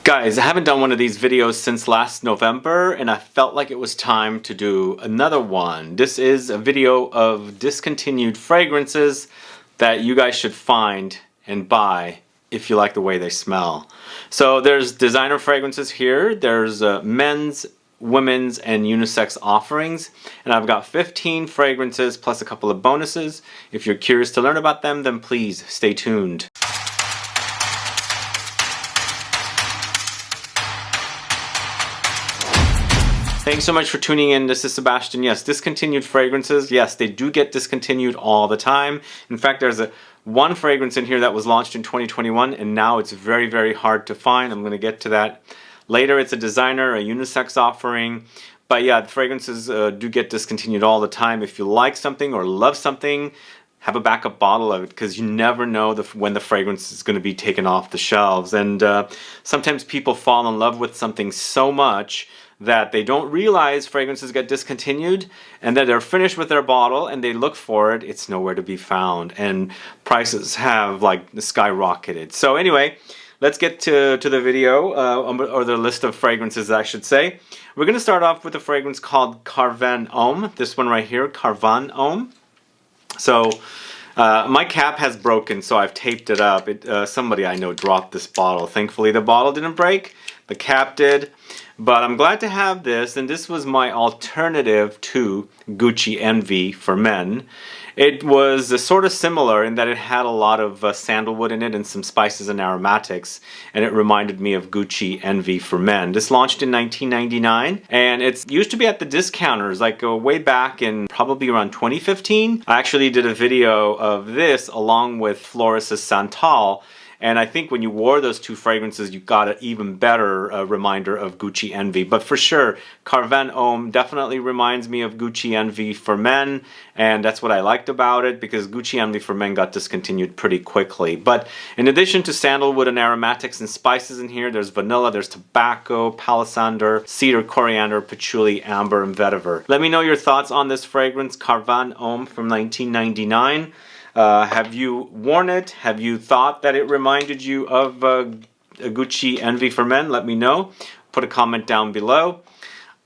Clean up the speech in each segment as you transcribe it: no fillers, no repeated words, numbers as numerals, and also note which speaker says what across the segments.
Speaker 1: Guys, I haven't done one of these videos since last November, and I felt like it was time to do another one. This is a video of discontinued fragrances that you guys should find and buy if you like the way they smell. So there's designer fragrances here, there's men's, women's, and unisex offerings, and I've got 15 fragrances plus a couple of bonuses. If you're curious to learn about them, then please stay tuned. Thanks so much for tuning in. This is Sebastian. Yes, discontinued fragrances. Yes, they do get discontinued all the time. In fact, there's one fragrance in here that was launched in 2021 and now it's very, very hard to find. I'm going to get to that later. It's a designer, a unisex offering. But yeah, the fragrances do get discontinued all the time. If you like something or love something, have a backup bottle of it because you never know when the fragrance is going to be taken off the shelves. And sometimes people fall in love with something so much that they don't realize fragrances get discontinued, and then they're finished with their bottle and they look for it, it's nowhere to be found, and prices have like skyrocketed. So anyway, let's get to the video, or the list of fragrances I should say. We're going to start off with a fragrance called CARVEN HOMME, this one right here, CARVEN HOMME. So my cap has broken, so I've taped it up. Somebody I know dropped this bottle. Thankfully the bottle didn't break, the cap did. But I'm glad to have this, and this was my alternative to Gucci Envy for men. It was sort of similar in that it had a lot of sandalwood in it and some spices and aromatics, and it reminded me of Gucci Envy for men. This launched in 1999, and it used to be at the discounters, like way back in probably around 2015. I actually did a video of this along with Floris's Santal. And I think when you wore those two fragrances, you got an even better reminder of Gucci Envy. But for sure, CARVEN HOMME definitely reminds me of Gucci Envy for men. And that's what I liked about it, because Gucci Envy for men got discontinued pretty quickly. But in addition to sandalwood and aromatics and spices in here, there's vanilla, there's tobacco, Palisander, Cedar, Coriander, Patchouli, Amber, and Vetiver. Let me know your thoughts on this fragrance, CARVEN HOMME from 1999. Have you worn it? Have you thought that it reminded you of Gucci Envy for men? Let me know. Put a comment down below.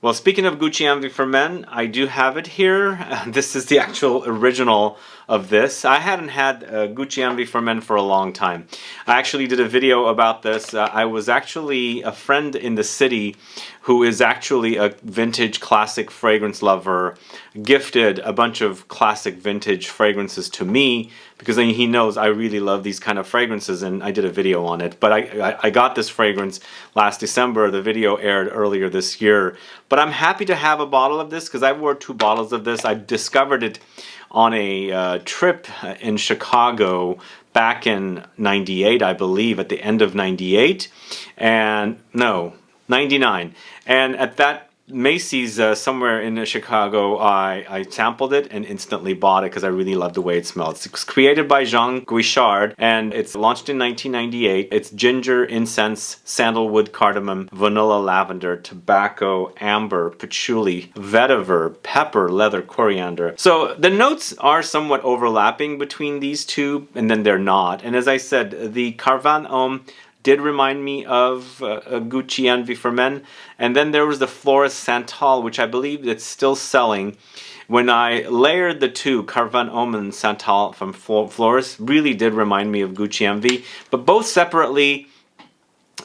Speaker 1: Well, speaking of Gucci Envy for men, I do have it here. This is the actual original of this. I hadn't had Gucci Envy for men for a long time. I actually did a video about this. I was actually a friend in the city who is actually a vintage classic fragrance lover, gifted a bunch of classic vintage fragrances to me because he knows I really love these kind of fragrances, and I did a video on it. But I got this fragrance last December. The video aired earlier this year. But I'm happy to have a bottle of this because I wore 2 bottles of this. I discovered it on a trip in Chicago back in '98, I believe, at the end of '98, and no, '99. And at that Macy's somewhere in Chicago, I sampled it and instantly bought it because I really love the way it smells. It's created by Guichard and it's launched in 1998. It's ginger, incense, sandalwood, cardamom, vanilla, lavender, tobacco, amber, patchouli, vetiver, pepper, leather, coriander. So the notes are somewhat overlapping between these two, and then they're not. And as I said, the CARVEN HOMME did remind me of Gucci Envy for men. And then there was the Floris Santal, which I believe it's still selling. When I layered the two, CARVEN HOMME and Santal from Floris, really did remind me of Gucci Envy. But both separately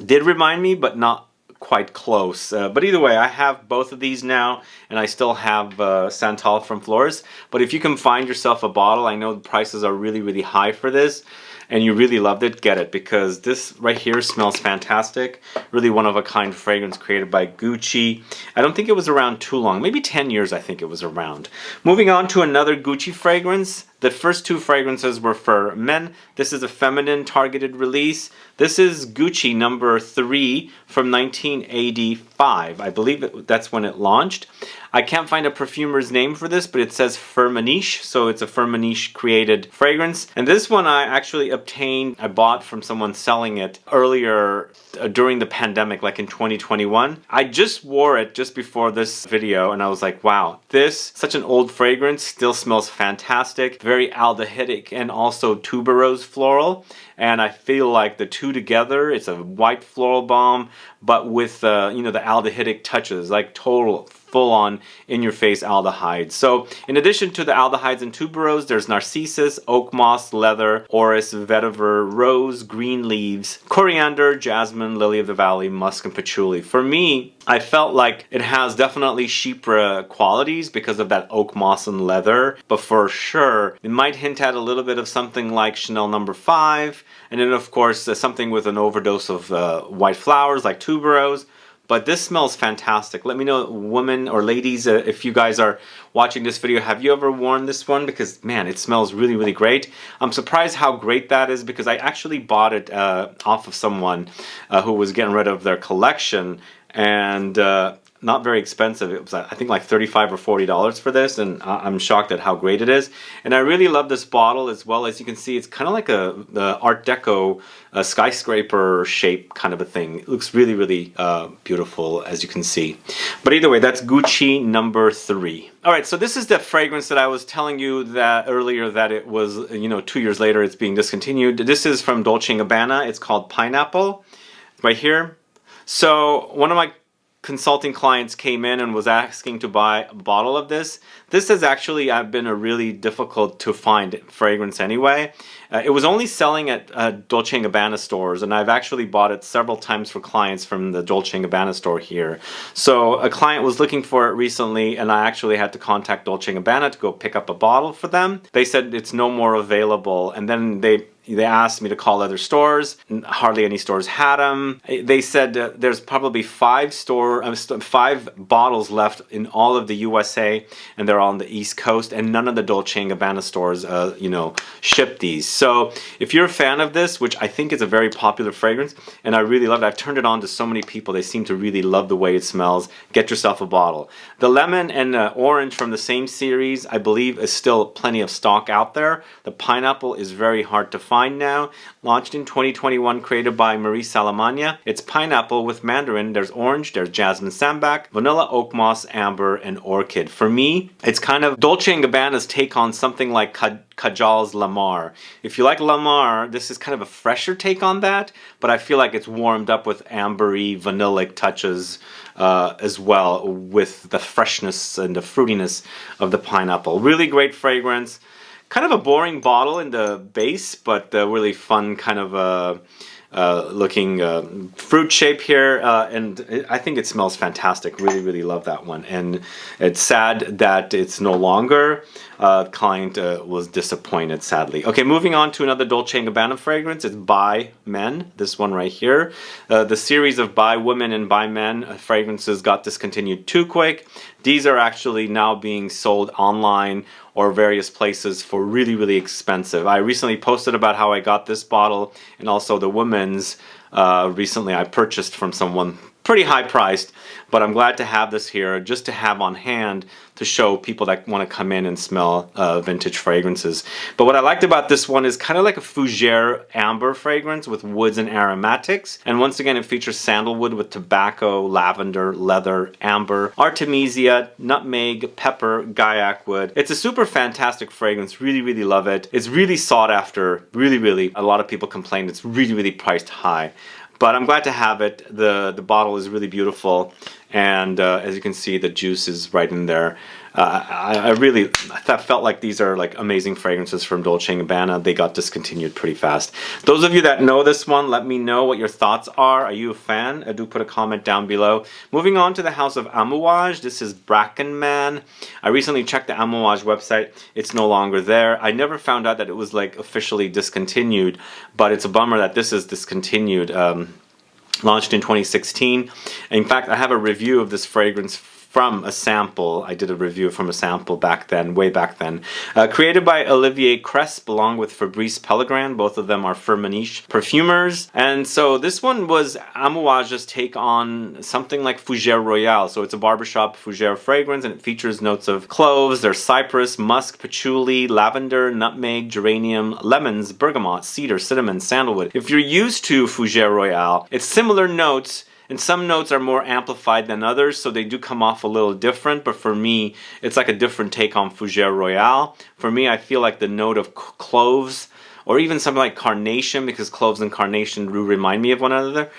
Speaker 1: did remind me, but not quite close. But either way, I have both of these now, and I still have Santal from Floris. But if you can find yourself a bottle, I know the prices are really, really high for this, and you really loved it, get it, because this right here smells fantastic. Really one-of-a-kind fragrance created by Gucci. I don't think it was around too long, maybe 10 years I think it was around. Moving on to another Gucci fragrance. The first 2 fragrances were for men. This is a feminine targeted release. This is Gucci number 3 from 1985. I believe that's when it launched. I can't find a perfumer's name for this, but it says Firmenich, so it's a Firmenich created fragrance. And this one I actually I bought from someone selling it earlier during the pandemic, like in 2021. I just wore it just before this video, and I was like, wow, this, such an old fragrance, still smells fantastic. very aldehydic and also tuberose floral. And I feel like the two together, it's a white floral bomb, but with you know, the aldehydic touches, like total full-on in-your-face aldehydes. So in addition to the aldehydes and tuberose, there's Narcissus, Oakmoss, Leather, Orris, Vetiver, Rose, Green Leaves, Coriander, Jasmine, Lily of the Valley, Musk, and Patchouli. For me, I felt like it has definitely chypre qualities because of that oak moss and leather, but for sure it might hint at a little bit of something like Chanel No. 5, and then of course something with an overdose of white flowers like tuberose. But this smells fantastic. Let me know, women or ladies, if you guys are watching this video, have you ever worn this one? Because man, it smells really, really great. I'm surprised how great that is because I actually bought it off of someone who was getting rid of their collection, and not very expensive. It was, I think, like $35 or $40 for this, and I'm shocked at how great it is. And I really love this bottle as well. As you can see, it's kind of like the Art Deco skyscraper shape kind of a thing. It looks really, really beautiful, as you can see. But either way, that's Gucci number 3. All right, so this is the fragrance that I was telling you that earlier that it was, you know, 2 years later it's being discontinued. This is from Dolce & Gabbana. It's called Pineapple, right here. So one of my consulting clients came in and was asking to buy a bottle of this. This has actually been a really difficult to find fragrance anyway. It was only selling at Dolce & Gabbana stores, and I've actually bought it several times for clients from the Dolce & Gabbana store here. So a client was looking for it recently, and I actually had to contact Dolce & Gabbana to go pick up a bottle for them. They said it's no more available, and then they asked me to call other stores. Hardly any stores had them. They said there's probably 5 bottles left in all of the USA, and they're all on the East Coast, and none of the Dolce & Gabbana stores, you know, ship these. So if you're a fan of this, which I think is a very popular fragrance, and I really love it, I've turned it on to so many people. They seem to really love the way it smells. Get yourself a bottle. The lemon and orange from the same series, I believe, is still plenty of stock out there. The pineapple is very hard to find now. Launched in 2021, created by Marie Salamagne. It's pineapple with mandarin. There's orange, there's jasmine, sambac, vanilla, oak moss, amber, and orchid. For me, it's kind of Dolce & Gabbana's take on something like Kajal's Lamar. If you like Lamar, this is kind of a fresher take on that, but I feel like it's warmed up with ambery, vanillic touches as well, with the freshness and the fruitiness of the pineapple. Really great fragrance. Kind of a boring bottle in the base, but really fun kind of looking fruit shape here, and I think it smells fantastic. Really, really love that one. And it's sad that it's no longer. Client was disappointed, sadly. Okay, moving on to another Dolce & Gabbana fragrance. It's By Men, this one right here. The series of By Women and By Men fragrances got discontinued too quick. These are actually now being sold online or various places for really, really expensive. I recently posted about how I got this bottle, and also the women's recently I purchased from someone pretty high priced, but I'm glad to have this here just to have on hand to show people that want to come in and smell vintage fragrances. But what I liked about this one is kind of like a fougere amber fragrance with woods and aromatics. And once again, it features sandalwood with tobacco, lavender, leather, amber, artemisia, nutmeg, pepper, guaiac wood. It's a super fantastic fragrance. Really, really love it. It's really sought after. Really, really, a lot of people complain it's really, really priced high. But I'm glad to have it. The bottle is really beautiful, and as you can see, the juice is right in there. I felt like these are like amazing fragrances from Dolce & Gabbana. They got discontinued pretty fast. Those of you that know this one, let me know what your thoughts are. Are you a fan? Do put a comment down below. Moving on to the house of Amouage. This is Bracken Man. I recently checked the Amouage website. It's no longer there. I never found out that it was like officially discontinued, but it's a bummer that this is discontinued. Launched in 2016. In fact, I have a review of this fragrance from a sample. I did a review from a sample back then, way back then. Created by Olivier Cresp along with Fabrice Pellegrin. Both of them are Firmenich perfumers. And so this one was Amouage's take on something like Fougère Royale. So it's a barbershop fougère fragrance, and it features notes of cloves, there's cypress, musk, patchouli, lavender, nutmeg, geranium, lemons, bergamot, cedar, cinnamon, sandalwood. If you're used to Fougère Royale, it's similar notes, and some notes are more amplified than others, so they do come off a little different. But for me, it's like a different take on Fougere Royale. For me, I feel like the note of cloves, or even something like carnation, because cloves and carnation do remind me of one another,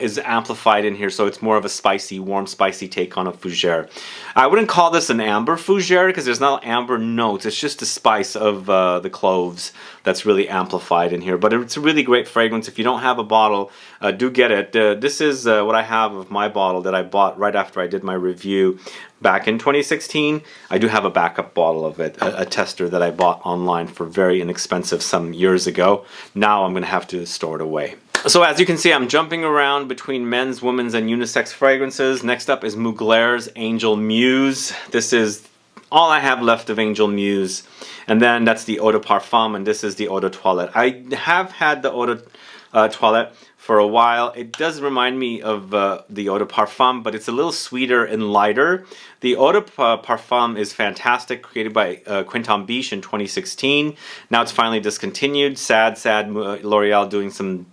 Speaker 1: is amplified in here, so it's more of a spicy, warm, spicy take on a fougere. I wouldn't call this an amber fougere because there's not amber notes. It's just the spice of the cloves that's really amplified in here. But it's a really great fragrance. If you don't have a bottle, do get it. This is what I have of my bottle that I bought right after I did my review back in 2016. I do have a backup bottle of it, a tester that I bought online for very inexpensive some years ago. Now I'm going to have to store it away. So as you can see, I'm jumping around between men's, women's, and unisex fragrances. Next up is Muglaire's Angel Muse. This is all I have left of Angel Muse. And then that's the Eau de Parfum, and this is the Eau de Toilette. I have had the Eau de Toilette for a while. It does remind me of the Eau de Parfum, but it's a little sweeter and lighter. The Eau de Parfum is fantastic, created by Quentin Biche in 2016. Now it's finally discontinued. Sad, L'Oreal doing some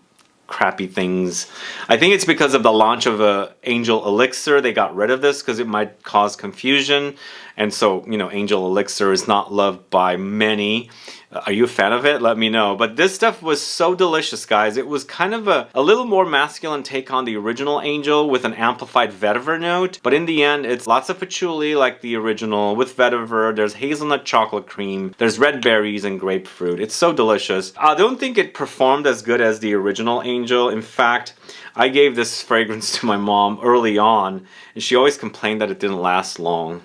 Speaker 1: crappy things. I think it's because of the launch of Angel Elixir. They got rid of this because it might cause confusion. And so, you know, Angel Elixir is not loved by many. Are you a fan of it? Let me know. But this stuff was so delicious, guys. It was kind of a little more masculine take on the original Angel with an amplified vetiver note. But in the end, it's lots of patchouli like the original with vetiver. There's hazelnut chocolate cream. There's red berries and grapefruit. It's so delicious. I don't think it performed as good as the original Angel. In fact, I gave this fragrance to my mom early on, and she always complained that it didn't last long.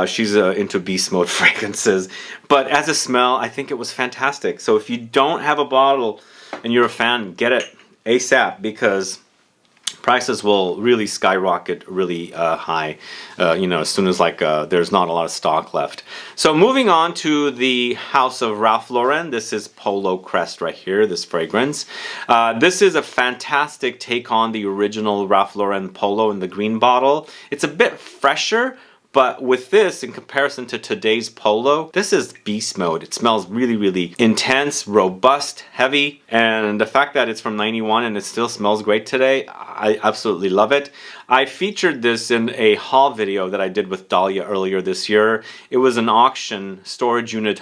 Speaker 1: She's into beast mode fragrances. But as a smell, I think it was fantastic. So if you don't have a bottle and you're a fan, get it ASAP, because prices will really skyrocket really high, you know, as soon as there's not a lot of stock left. So moving on to the house of Ralph Lauren. This is Polo Crest right here, this fragrance. This is a fantastic take on the original Ralph Lauren Polo in the green bottle. It's a bit fresher, but with this, in comparison to today's Polo, this is beast mode. It smells really, really intense, robust, heavy. And the fact that it's from 91 and it still smells great today, I absolutely love it. I featured this in a haul video that I did with Dahlia earlier this year. It was an auction, storage unit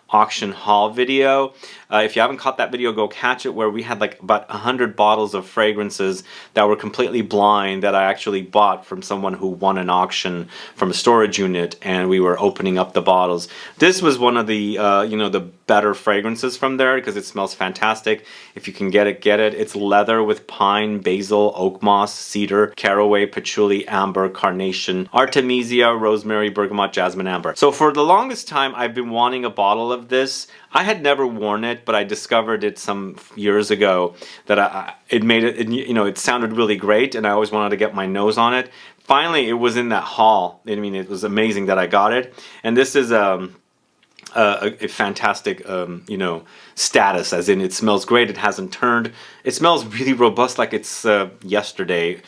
Speaker 1: auction haul video. If you haven't caught that video, go catch it, where we had like about 100 bottles of fragrances that were completely blind that I actually bought from someone who won an auction from a storage unit, and we were opening up the bottles. This was one of the you know, the better fragrances from there because it smells fantastic. If you can get it, get it. It's leather with pine, basil, oak moss, cedar, caraway, patchouli, amber, carnation, artemisia, rosemary, bergamot, jasmine, amber. So for the longest time, I've been wanting a bottle of this. I had never worn it, but I discovered it some years ago that it made it, you know, it sounded really great, and I always wanted to get my nose on it. Finally, it was in that haul. I mean, it was amazing that I got it. And this is a fantastic, you know, status, as in it smells great. It hasn't turned. It smells really robust, like it's yesterday,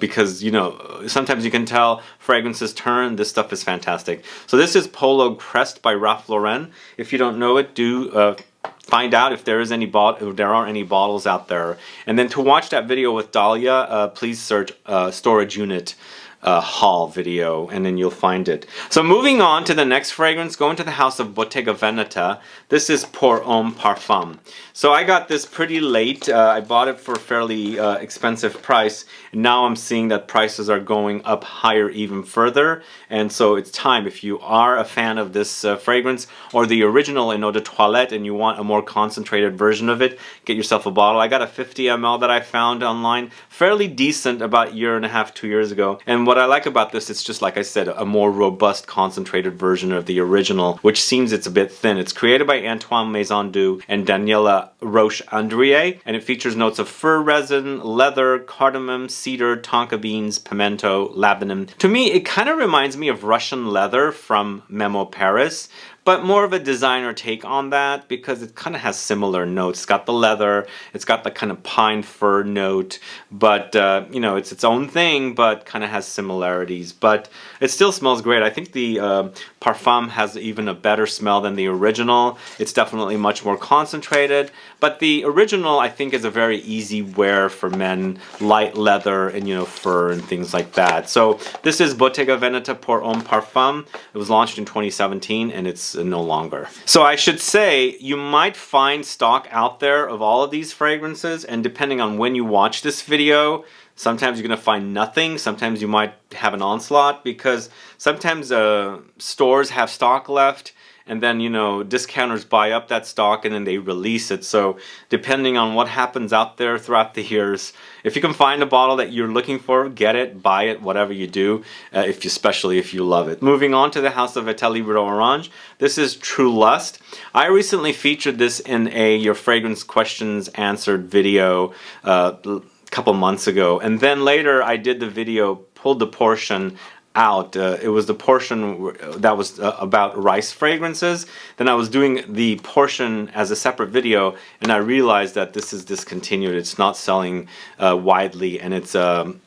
Speaker 1: because, you know, sometimes you can tell fragrances turn. This stuff is fantastic. So this is Polo Crest by Ralph Lauren. If you don't know it, do find out if there is any if there are any bottles out there. And then to watch that video with Dahlia, please search storage unit haul video, and then you'll find it. So moving on to the next fragrance, going to the house of Bottega Veneta. This is Pour Homme Parfum. So I got this pretty late. I bought it for a fairly expensive price, and now I'm seeing that prices are going up higher even further, and so it's time. If you are a fan of this fragrance, or the original in Eau de Toilette, and you want a more concentrated version of it, get yourself a bottle. I got a 50 ml that I found online, fairly decent, about a year and a half, 2 years ago. And what I like about this, it's just, like I said, a more robust, concentrated version of the original, which seems it's a bit thin. It's created by Antoine Maisondieu and Daniela Roche-Andrier, and it features notes of fir resin, leather, cardamom, cedar, tonka beans, pimento, labdanum. To me, it kind of reminds me of Russian leather from Memo Paris, but more of a designer take on that because it kind of has similar notes. It's got the leather, it's got the kind of pine fir note, but you know, it's its own thing, but kind of has similarities. But it still smells great. I think the Parfum has even a better smell than the original. It's definitely much more concentrated, But the original, I think, is a very easy wear for men, light leather and, you know, fur and things like that. So this is Bottega Veneta pour Homme Parfum. It was launched in 2017 and it's no longer. So I should say, you might find stock out there of all of these fragrances, and depending on when you watch this video, sometimes you're going to find nothing. Sometimes you might have an onslaught, because sometimes stores have stock left, and then, you know, discounters buy up that stock and then they release it. So depending on what happens out there throughout the years, if you can find a bottle that you're looking for, get it, buy it, whatever you do, especially if you love it. Moving on to the House of Vetiver Orange. This is True Lust. I recently featured this in a Your Fragrance Questions Answered video couple months ago, and then later I did the video, pulled the portion out. It was the portion that was about rice fragrances. Then I was doing the portion as a separate video, and I realized that this is discontinued. It's not selling widely, and it's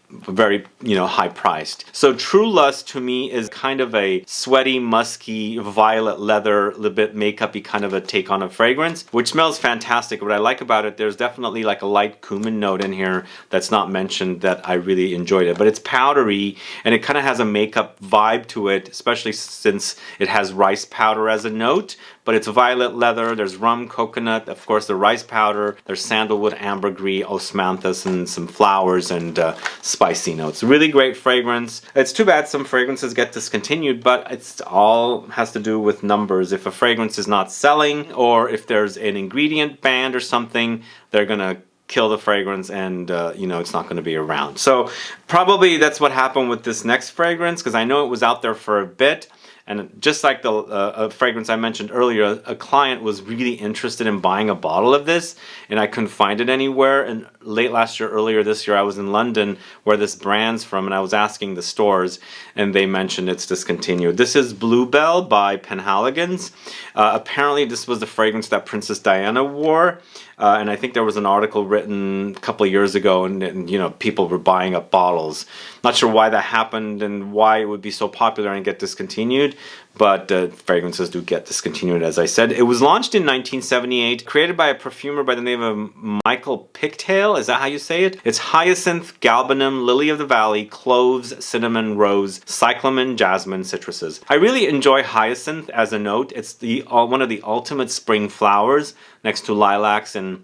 Speaker 1: very, you know, high priced. So True Lust to me is kind of a sweaty, musky, violet leather, a little bit makeup-y kind of a take on a fragrance, which smells fantastic. What I like about it, there's definitely like a light cumin note in here that's not mentioned that I really enjoyed it. But it's powdery and it kind of has a makeup vibe to it, especially since it has rice powder as a note. But it's violet leather, there's rum, coconut, of course the rice powder, there's sandalwood, ambergris, osmanthus, and some flowers and spicy notes. Really great fragrance. It's too bad some fragrances get discontinued, but it's all has to do with numbers. If a fragrance is not selling, or if there's an ingredient banned or something, they're gonna kill the fragrance, and you know, it's not going to be around. So probably that's what happened with this next fragrance, because I know it was out there for a bit. And just like the fragrance I mentioned earlier, a client was really interested in buying a bottle of this, and I couldn't find it anywhere. And late last year, earlier this year, I was in London where this brand's from, and I was asking the stores, and they mentioned it's discontinued. This is Bluebell by Penhaligons. Apparently, this was the fragrance that Princess Diana wore. And I think there was an article written a couple of years ago, and you know, people were buying up bottles. Not sure why that happened and why it would be so popular and get discontinued, but fragrances do get discontinued, as I said. It was launched in 1978, created by a perfumer by the name of Michael Pigtail. Is that how you say it? It's hyacinth, galbanum, lily of the valley, cloves, cinnamon, rose, cyclamen, jasmine, citruses. I really enjoy hyacinth as a note. It's the one of the ultimate spring flowers, next to lilacs and,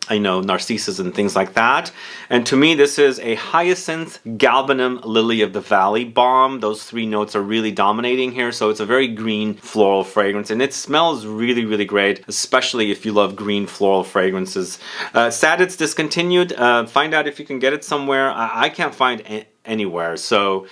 Speaker 1: I know, narcissus and things like that. And to me, this is a hyacinth, galbanum, lily of the valley bomb. Those three notes are really dominating here. So it's a very green floral fragrance, and it smells really, really great, especially if you love green floral fragrances. Sad it's discontinued. Find out if you can get it somewhere. I can't find anywhere. So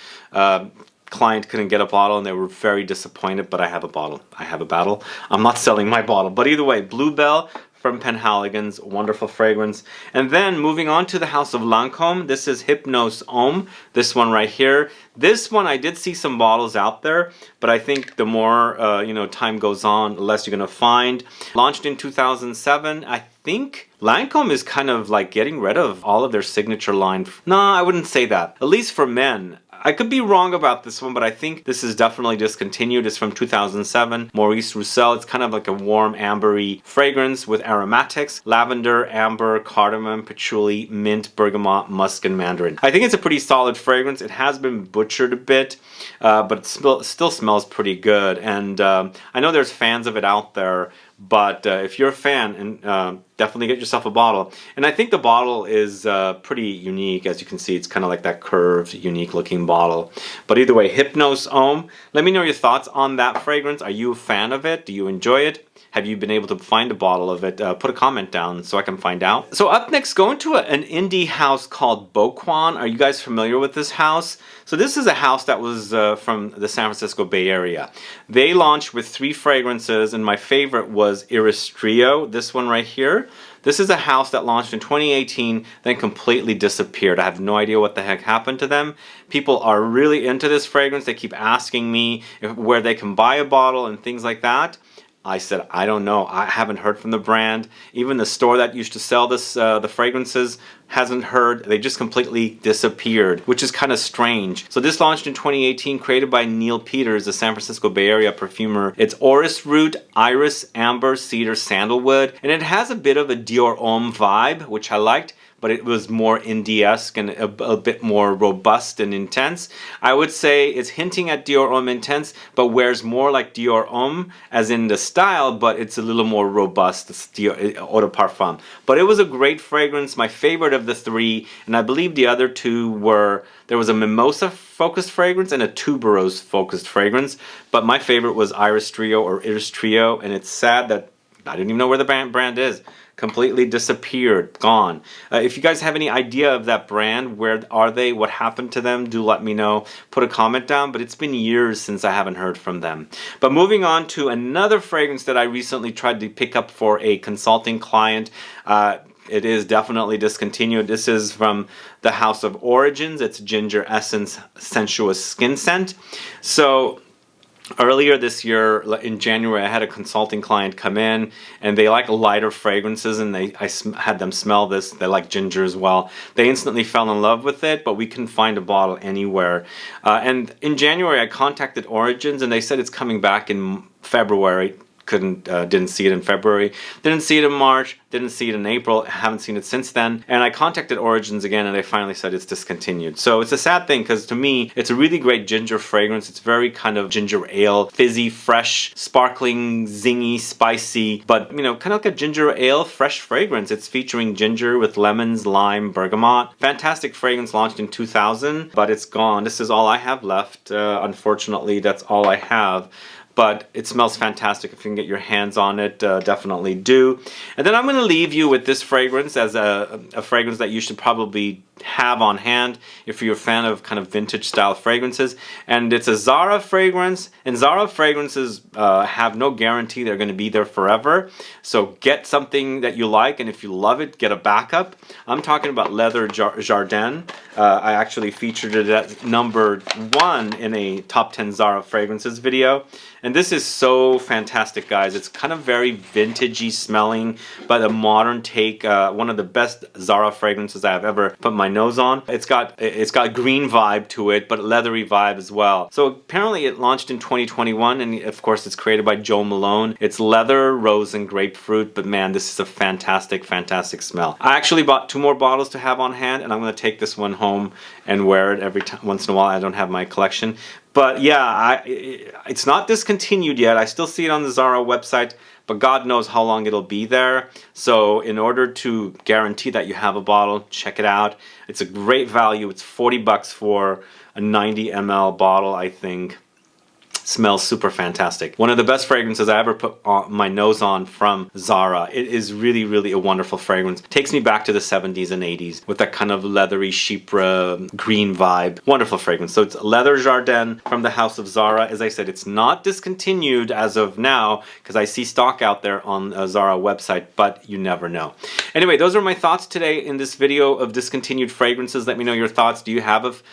Speaker 1: client couldn't get a bottle and they were very disappointed, but I have a bottle. I have a bottle. I'm not selling my bottle. But either way, Bluebell from Penhaligons, wonderful fragrance. And then moving on to the House of Lancôme, this is Hypnose Homme, this one right here. This one, I did see some bottles out there, but I think the more you know, time goes on, the less you're gonna find. Launched in 2007, I think Lancôme is kind of like getting rid of all of their signature line. No, I wouldn't say that. At least for men. I could be wrong about this one, but I think this is definitely discontinued. It's from 2007. Maurice Roussel. It's kind of like a warm ambery fragrance with aromatics. Lavender, amber, cardamom, patchouli, mint, bergamot, musk, and mandarin. I think it's a pretty solid fragrance. It has been butchered a bit, but it still smells pretty good. And I know there's fans of it out there, but if you're a fan, and definitely get yourself a bottle. And I think the bottle is pretty unique. As you can see, it's kind of like that curved, unique looking bottle. But either way, Hypnose Homme. Let me know your thoughts on that fragrance. Are you a fan of it? Do you enjoy it? Have you been able to find a bottle of it? Put a comment down so I can find out. So up next, going to an indie house called Boquan. Are you guys familiar with this house? So this is a house that was from the San Francisco Bay Area. They launched with 3 fragrances, and my favorite was Iris Trio, this one right here. This is a house that launched in 2018, then completely disappeared. I have no idea what the heck happened to them. People are really into this fragrance. They keep asking me where they can buy a bottle and things like that. I said, I don't know. I haven't heard from the brand. Even the store that used to sell this, the fragrances, hasn't heard. They just completely disappeared, which is kind of strange. So this launched in 2018, created by Neil Peters, the San Francisco Bay Area perfumer. It's Orris root, iris, amber, cedar, sandalwood, and it has a bit of a Dior Homme vibe, which I liked, but it was more indie-esque and a bit more robust and intense. I would say it's hinting at Dior Homme Intense, but wears more like Dior Homme, as in the style, but it's a little more robust. It's Dior Eau de Parfum. But it was a great fragrance, my favorite of the three, and I believe the other two were, there was a mimosa-focused fragrance and a tuberose-focused fragrance, but my favorite was Iris Trio or Iris Trio, and it's sad that I didn't even know where the brand is. Completely disappeared, gone. If you guys have any idea of that brand, where are they, what happened to them, do let me know. Put a comment down, but it's been years since I haven't heard from them. But moving on to another fragrance that I recently tried to pick up for a consulting client. It is definitely discontinued. This is from the House of Origins. It's Ginger Essence Sensuous Skin Scent. So earlier this year, in January, I had a consulting client come in, and they like lighter fragrances, and I had them smell this. They like ginger as well. They instantly fell in love with it, but we couldn't find a bottle anywhere. And in January, I contacted Origins, and they said it's coming back in February. Didn't see it in February, didn't see it in March, didn't see it in April, haven't seen it since then. And I contacted Origins again, and they finally said it's discontinued. So it's a sad thing, because to me, it's a really great ginger fragrance. It's very kind of ginger ale, fizzy, fresh, sparkling, zingy, spicy, but you know, kind of like a ginger ale fresh fragrance. It's featuring ginger with lemons, lime, bergamot. Fantastic fragrance, launched in 2000, but it's gone. This is all I have left. Unfortunately, that's all I have. But it smells fantastic. If you can get your hands on it, definitely do. And then I'm going to leave you with this fragrance as a fragrance that you should probably have on hand if you're a fan of kind of vintage style fragrances. And it's a Zara fragrance, and Zara fragrances have no guarantee they're going to be there forever. So get something that you like, and if you love it, get a backup. I'm talking about Leather Jardin. I actually featured it at #1 in a top 10 Zara fragrances video. And this is so fantastic, guys. It's kind of very vintagey smelling, but a modern take. One of the best Zara fragrances I've ever put my nose on. It's got green vibe to it, but leathery vibe as well. So apparently it launched in 2021, and of course it's created by Joe Malone. It's leather, rose, and grapefruit, but man, this is a fantastic, fantastic smell. I actually bought 2 more bottles to have on hand, and I'm going to take this one home and wear it every time, once in a while. I don't have my collection. But yeah, it's not discontinued yet. I still see it on the Zara website, but God knows how long it'll be there. So in order to guarantee that you have a bottle, check it out. It's a great value. It's 40 bucks for a 90 ml bottle, I think. Smells super fantastic. One of the best fragrances I ever put my nose on from Zara. It is really, really a wonderful fragrance. Takes me back to the 70s and 80s with that kind of leathery chypre green vibe. Wonderful fragrance. So it's Leather Jardin from the House of Zara. As I said, it's not discontinued as of now, because I see stock out there on Zara website, but you never know. Anyway, those are my thoughts today in this video of discontinued fragrances. Let me know your thoughts. Do you have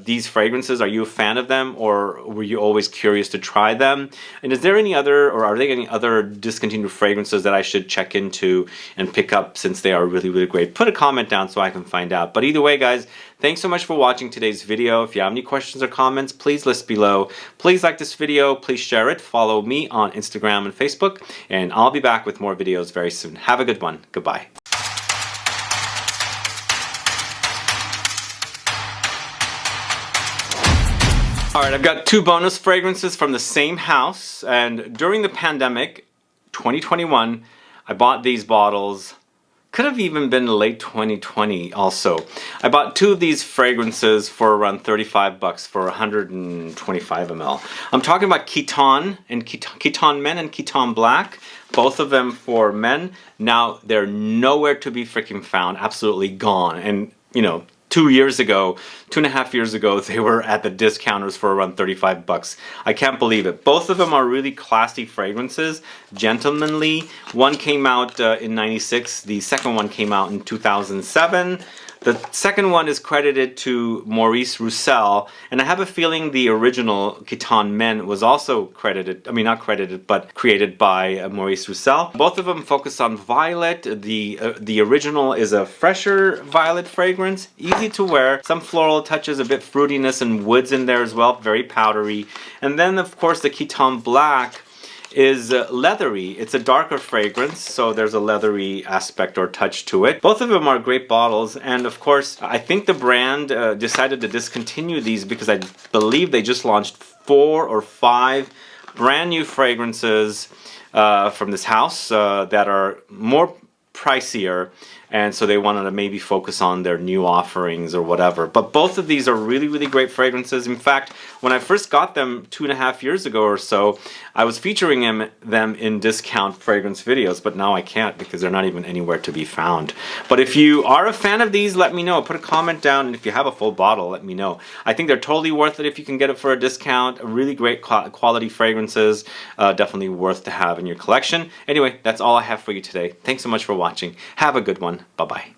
Speaker 1: these fragrances? Are you a fan of them, or were you always curious to try them? And is there any other, or are there any other discontinued fragrances that I should check into and pick up, since they are really, really great? Put a comment down so I can find out. But either way, guys, thanks so much for watching today's video. If you have any questions or comments, please list below. Please like this video, please share it, follow me on Instagram and Facebook, and I'll be back with more videos very soon. Have a good one. Goodbye. Alright, I've got 2 bonus fragrances from the same house, and during the pandemic, 2021, I bought these bottles. Could have even been late 2020 also. I bought 2 of these fragrances for around 35 bucks for 125 ml. I'm talking about Keton and Keton Men and Keton Black. Both of them for men. Now, they're nowhere to be freaking found. Absolutely gone. And, you know, 2.5 years ago, they were at the discounters for around 35 bucks. I can't believe it. Both of them are really classy fragrances, gentlemanly. One came out in '96. The second one came out in 2007. The second one is credited to Maurice Roussel, and I have a feeling the original Guichard Men was also credited, I mean not credited, but created by Maurice Roussel. Both of them focus on violet. The original is a fresher violet fragrance, easy to wear, some floral touches, a bit fruitiness and woods in there as well, very powdery. And then of course the Guichard Black is leathery. It's a darker fragrance, so there's a leathery aspect or touch to it. Both of them are great bottles, and of course I think the brand decided to discontinue these because I believe they just launched 4 or 5 brand new fragrances from this house that are more pricier, and so they wanted to maybe focus on their new offerings or whatever. But both of these are really, really great fragrances. In fact, when I first got them 2.5 years ago or so, I was featuring them in discount fragrance videos, but now I can't because they're not even anywhere to be found. But if you are a fan of these, let me know. Put a comment down, and if you have a full bottle, let me know. I think they're totally worth it if you can get it for a discount. Really great quality fragrances, definitely worth to have in your collection. Anyway, that's all I have for you today. Thanks so much for watching. Have a good one. Bye-bye.